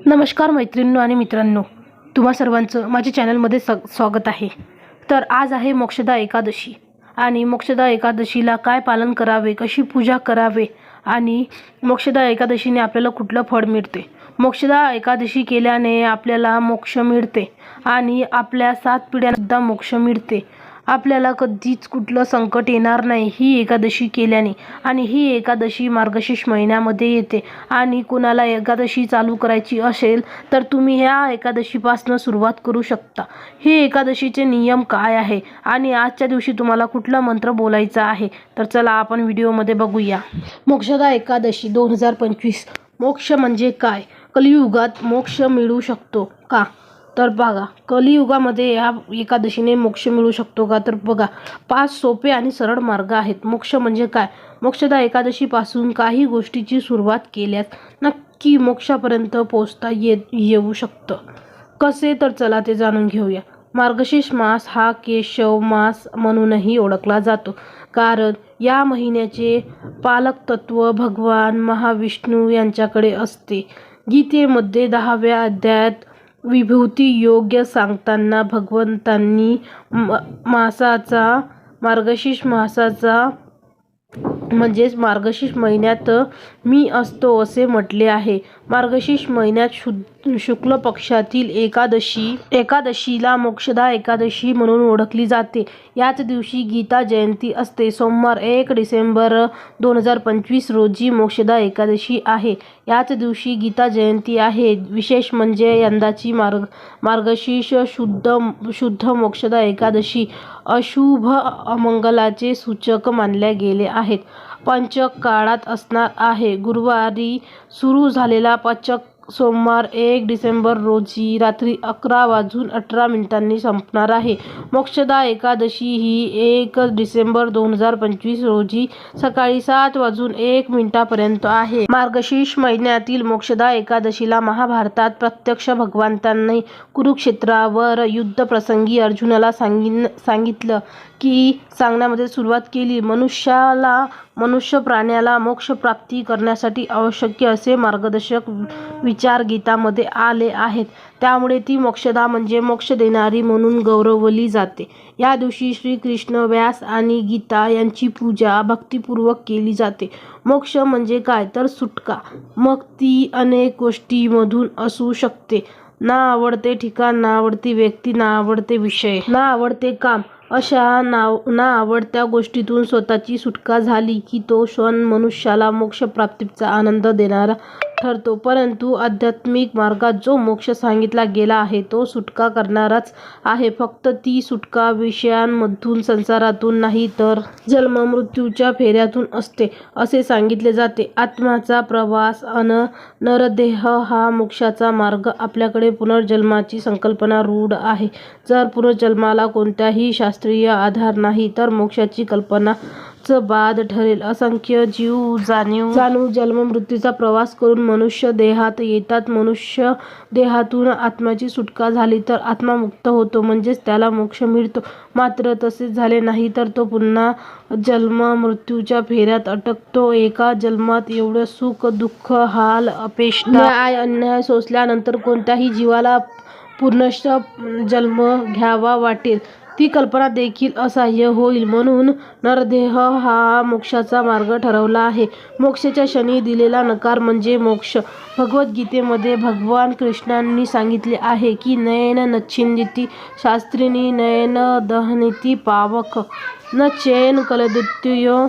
नमस्कार मैत्रिणींनो आणि मित्रांनो, तुम्हा सर्वांचं माझ्या चॅनलमध्ये स्वागत आहे। तर आज आहे मोक्षदा एकादशी आणि मोक्षदा एकादशीला काय पालन करावे, कशी पूजा करावे आणि मोक्षदा एकादशीने आपल्याला कुठलं फळ मिळते। मोक्षदा एकादशी केल्याने आपल्याला मोक्ष मिळते आणि आपल्या 7 पिढ्यांना मोक्ष मिळते। आपल्याला कधीच कुठलं संकट येणार नाही ही एकादशी केल्याने। आणि ही एकादशी मार्गशीर्ष महिन्यामध्ये येते आणि कुणाला एकादशी चालू करायची असेल तर तुम्ही ह्या एकादशीपासून सुरुवात करू शकता। ही एकादशीचे नियम काय आहे आणि आजच्या दिवशी तुम्हाला कुठला मंत्र बोलायचा आहे तर चला आपण व्हिडिओमध्ये बघूया। मोक्षदा एकादशी 2025 मोक्ष म्हणजे काय? कलियुगात मोक्ष मिळू शकतो का? तर बघा, कलियुगामध्ये या एकादशीने मोक्ष मिळू शकतो का? तर बघा, 5 सोपे आणि सरळ मार्ग आहेत। मोक्ष म्हणजे काय? मोक्षदा एकादशीपासून काही गोष्टीची सुरुवात केल्यास नक्की मोक्षापर्यंत पोहोचता येऊ शकतं। कसे? तर चला ते जाणून घेऊया। मार्गशीर्ष मास हा केशव मास म्हणूनही ओळखला जातो, कारण या महिन्याचे पालक तत्व भगवान महाविष्णू यांच्याकडे असते। गीतेमध्ये 10व्या अध्यायात विभूती योग्य सांगताना भगवंतांनी मार्गशीर्ष मासाचा म्हणजेच मार्गशीर्ष महिन्यात मी असतो असे म्हटले आहे। मार्गशीर्ष महिन्यात शुक्ल पक्षातील एकादशीला मोक्षदा एकादशी म्हणून ओळखली जाते। याच दिवशी गीता जयंती असते। सोमवार 1 डिसेंबर 2025 रोजी मोक्षदा एकादशी आहे। याच दिवशी गीता जयंती आहे। विशेष म्हणजे यंदाची मार्गशीर्ष शुद्ध मोक्षदा एकादशी अशुभ अमंगलाचे सूचक मानल्या गेले आहेत। पंचक काळात असणार आहे। गुरुवारी सुरू झालेला पंचक सोमवार 1 डिसेंबर रोजी रात्री 11:18 संपणार आहे। मोक्षदा एकादशी ही 1 डिसेंबर 2025 रोजी सकाळी 7:01 पर्यंत आहे। मार्गशीर्ष महिन्यातील मोक्षदा एकादशीला महाभारतात प्रत्यक्ष भगवंतांनी कुरुक्षेत्रावर युद्धप्रसंगी अर्जुनाला सांगितलं की सांगण्यामध्ये सुरुवात केली, मनुष्य प्राण्याला मोक्ष प्राप्ती करण्यासाठी आवश्यक असे मार्गदर्शक विचार गीतामध्ये आले आहेत। त्यामुळे ती मोक्षदा म्हणजे मोक्ष देणारी म्हणून गौरवली जाते। या दिवशी श्रीकृष्ण, व्यास आणि गीता यांची पूजा भक्तिपूर्वक केली जाते। मोक्ष म्हणजे काय? तर सुटका। मग ती अनेक गोष्टींमधून असू शकते। ना आवडते ठिकाण, ना आवडती व्यक्ती, ना आवडते विषय, ना आवडते काम, अशा ना आवडत्या गोष्टीतून स्वतःची सुटका झाली की तो क्षण मनुष्याला मोक्षप्राप्तीचा आनंद देणारा ठरतो। परंतु आध्यात्मिक मार्गात जो मोक्ष सांगितला गेला आहे तो सुटका करणाराच आहे। फक्त ती सुटका विषयांमधून, संसारातून नाही तर जन्म मृत्यूच्या फेऱ्यातून असते असे सांगितले जाते। आत्म्याचा प्रवास नरदेह हा मोक्षाचा मार्ग। आपल्याकडे पुनर्जन्माची संकल्पना रूढ आहे। जर पुनर्जन्माला कोणताही शास्त्रीय आधार नाही तर मोक्षाची कल्पनाच बाद ठरेल। असंख्य जीव जाणून जन्म मृत्यूचा प्रवास करून मनुष्य देहात येतात। मनुष्य देहातून आत्म्याची सुटका झाली तर आत्मा मुक्त होतो, म्हणजेच त्याला मोक्ष मिळतो। मात्र तसे झाले नाही तर तो पुन्हा जन्म मृत्यूच्या फेऱ्यात अटकतो। एका जन्मात एवढं सुख, दुःख, हाल, अपेष्टा, अन्याय सोसल्यानंतर कोणत्याही जीवाला पुनश्च जन्म घ्यावा वाटेल ती कल्पना देखील असह्य होईल। म्हणून नरदेह हा मोक्षाचा मार्ग ठरवला आहे। मोक्षाच्या क्षणी दिलेला नकार म्हणजे मोक्ष। भगवद्गीतेमध्ये भगवान कृष्णांनी सांगितले आहे की नयन नच्छिंदिति शास्त्रिणी नयन दहनीति पावक न चैन कलदुत्पायो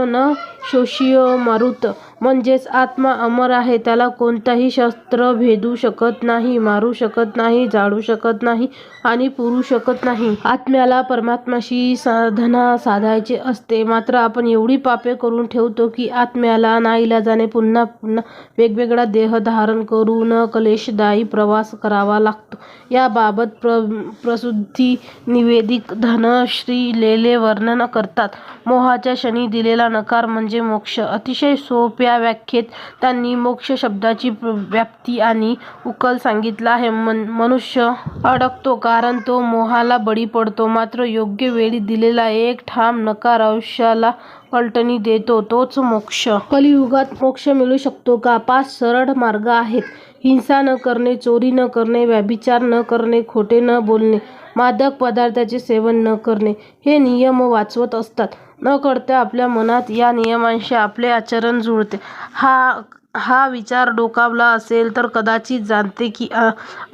न शोषियो मारुत। म्हणजेच आत्मा अमर आहे, त्याला कोणताही शस्त्र भेदू शकत नाही, मारू शकत नाही, जाळू शकत नाही आणि पुरू शकत नाही। आत्म्याला परमात्म्याशी साधना साधायचे असते, मात्र आपण एवढी पापे करून ठेवतो की आत्म्याला नाईलाजाने पुन्हा वेगवेगळा देह धारण करून क्लेशदायी प्रवास करावा लागतो। याबाबत प्रसूती निवेदित धनश्री लेले वर्णन करतात। मोहाच्या क्षणी दिलेला नकार म्हणजे मोक्ष। अतिशय सोप्या या व्याख्येत त्यांनी मोक्ष शब्दाची व्याप्ती आणि उकल सांगितला आहे. मनुष्य अडकतो कारण तो मोहाला बळी पडतो, मात्र योग्य वेळी दिलेला एक ठाम नकार आयुष्याला पलटणी देतो, तोच मोक्ष. कलियुगात मोक्ष मिळू शकतो का? 5 सरळ मार्ग आहेत. हिंसा न करणे, चोरी न करणे, व्यभिचार न करणे, खोटे न बोलणे, मादक पदार्थाचे सेवन न करणे. हे नियम वाचवत असतात. नकळत आपल्या मनात या नियमांशी आपले आचरण जुळते. हा विचार डोकावला असेल तर कदाचित जाणते की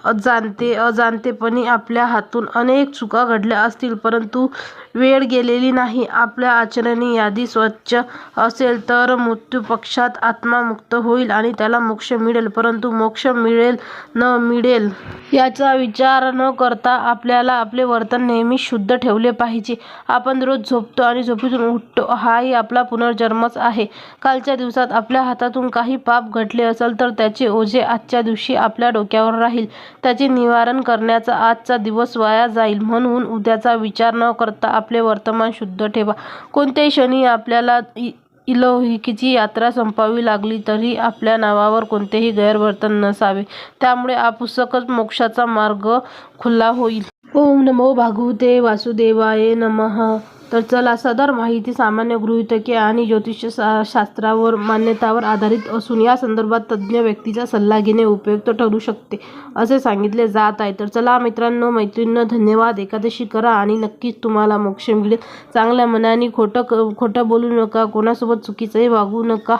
अजाणतेपणी आपल्या हातून अनेक चुका घडल्या असतील, परंतु वेळ गेलेली नाही. आपल्या आचरणी यादी स्वच्छ असेल तर मृत्यूपक्षात आत्मा मुक्त होईल आणि त्याला मोक्ष मिळेल. परंतु मोक्ष मिळेल न मिळेल याचा विचार न करता आपल्याला आपले वर्तन नेहमी शुद्ध ठेवले पाहिजे. आपण रोज झोपतो आणि झोपेतून उठतो, हाही आपला पुनर्जन्मच आहे. कालच्या दिवसात आपल्या हातातून काही पाप घडले असेल तर त्याचे ओझे आजच्या दिवशी आपल्या डोक्यावर राहील. त्याचे निवारण करण्याचा आजचा दिवस वाया जाईल. म्हणून उद्याचा विचार न करता आपले वर्तमान शुद्ध ठेवा. कोणत्याही क्षणी आपल्याला इहलोकाची यात्रा संपवावी लागली तरी आपल्या नावावर कोणतेही गैरवर्तन नसावे. त्यामुळे आपसुकच मोक्षाचा मार्ग खुला होईल. ओम नमो भगवते वासुदेवाय नमः. तर चला, सदर माहिती सामान्य गृहीतके आणि ज्योतिषशास्त्रावर मान्यतावर आधारित असून या संदर्भात तज्ज्ञ व्यक्तीचा सल्ला घेणे उपयुक्त ठरू शकते असे सांगितले जात आहे. तर चला मित्रांनो, मैत्रिणींनो, धन्यवाद. एकादशी करा आणि नक्कीच तुम्हाला मोक्ष मिळेल. चांगल्या मनाने खोटं बोलू नका, कोणासोबत चुकीचंही वागू नका,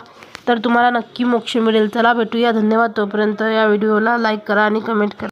तर तुम्हाला नक्की मोक्ष मिळेल. चला भेटूया. धन्यवाद. तोपर्यंत या व्हिडिओला लाईक करा आणि कमेंट करा.